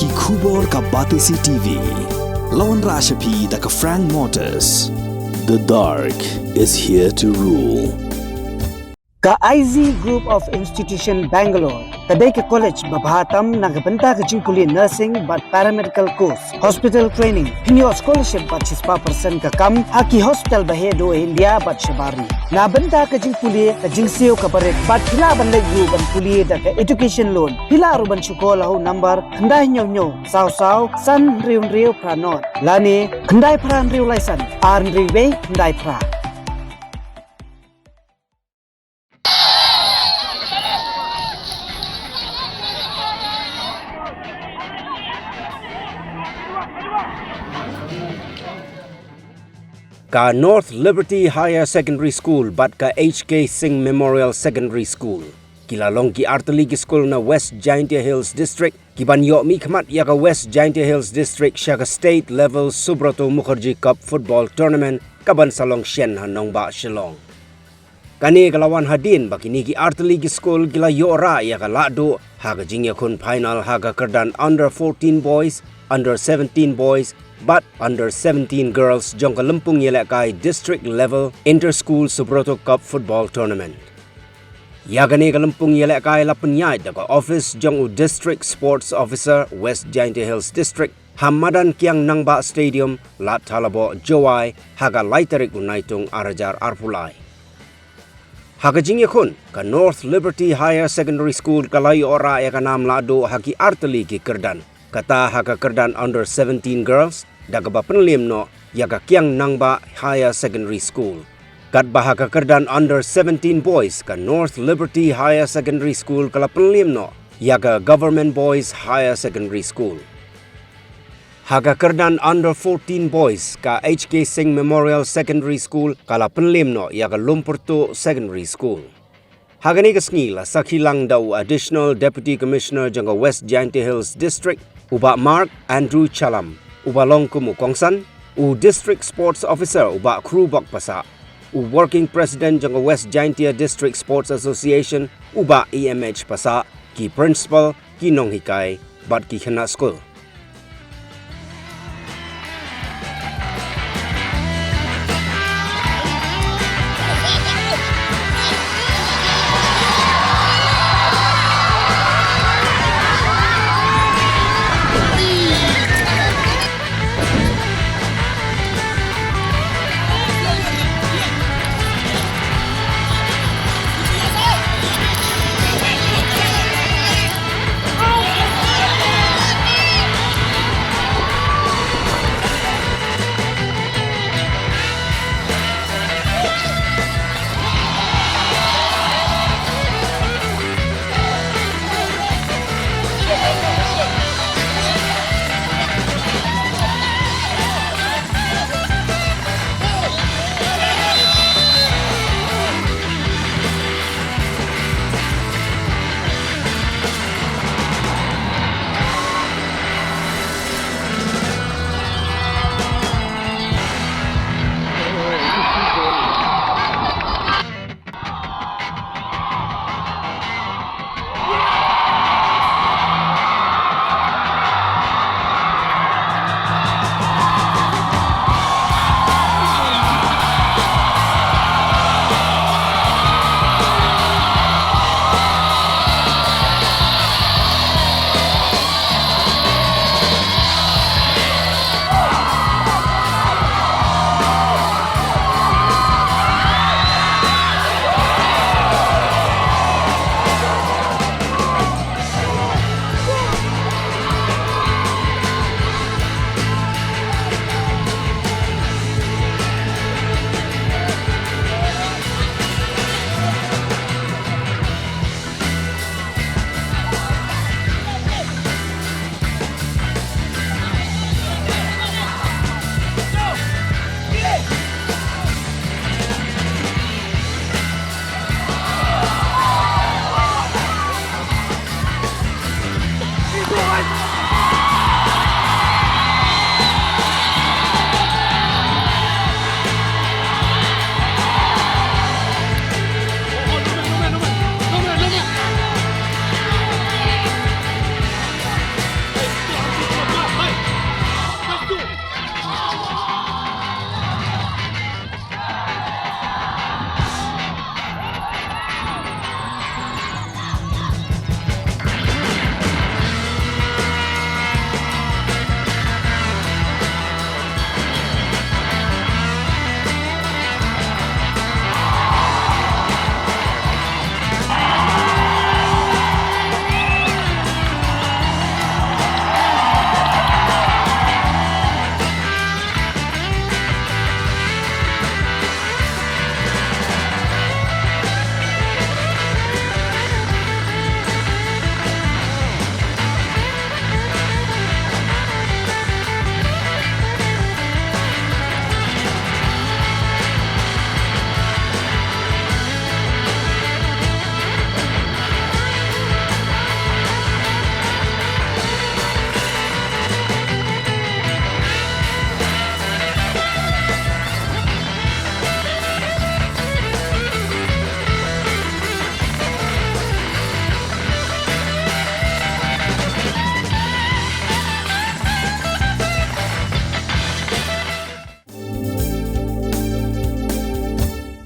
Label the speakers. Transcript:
Speaker 1: ki khubor ka Batisi TV. Lawan Rashapi da ka Frank Motors. The dark is here to rule.
Speaker 2: Ka IZ Group of Institution Bangalore, kadai ke college babhatam nagabanta ke jingkuli nursing but paramedical course, hospital training, pinyo scholarship but 6% ka kam, haki hospital bahedo India but shabari. Na banta ke jingkuli ka jingsio ka baret but pila ban legu ban kuli da ka education loan. Pila ru ban syukola ho number kandai nyo saw san riu pranot. Lani kandai pran riu laisan, arn riu kandai pra.
Speaker 3: Ka North Liberty Higher Secondary School but ka HK Singh Memorial Secondary School. Kilalong ki Artali ki school na West Giantia Hills District. Kibanyo Mihkhmat ya ka West Giantia Hills District siya ka state level Subroto Mukherjee Cup football tournament kaban salong Shen hanong ba Shillong. Kani kalawan hadin bakini ki Artali ki school kila yora ya ka lado haga jingya kun final haga kerdan under 14 boys, under 17 boys, but under 17 girls jong Kalumpung Yelekai district level inter-school Subroto Cup football tournament. Yagani Kalumpung Yelekai lapunyay daga office jong district sports officer West Giantia Hills district Hamadan Kiang Nangba Stadium Lat Talabo Jowai haga laiterik unaitung arajar arpulai. Haga jingyakun ka North Liberty Higher Secondary School kalay ora ya kanam lado haki artali ki kerdan. Kata haka kerdan under 17 girls daga ba penlim no yaga Kiang Nangba Higher Secondary School. Kat bahaka kerdan under 17 boys ka North Liberty Higher Secondary School kala penlim no yaga Government Boys Higher Secondary School. Haka kerdan under 14 boys ka HK Singh Memorial Secondary School kala penlim no yaga Lumpurto Secondary School. Hagani kasngila sakilang daw Additional Deputy Commissioner janga West Giantia Hills District uba Mark Andrew Chalam, uba Longkumu Kongsan, u District Sports Officer uba Krubok Pasa, u Working President janga West Giantia District Sports Association uba EMH Pasa, ki Principal, ki Nonghikay, bat ki Khana School.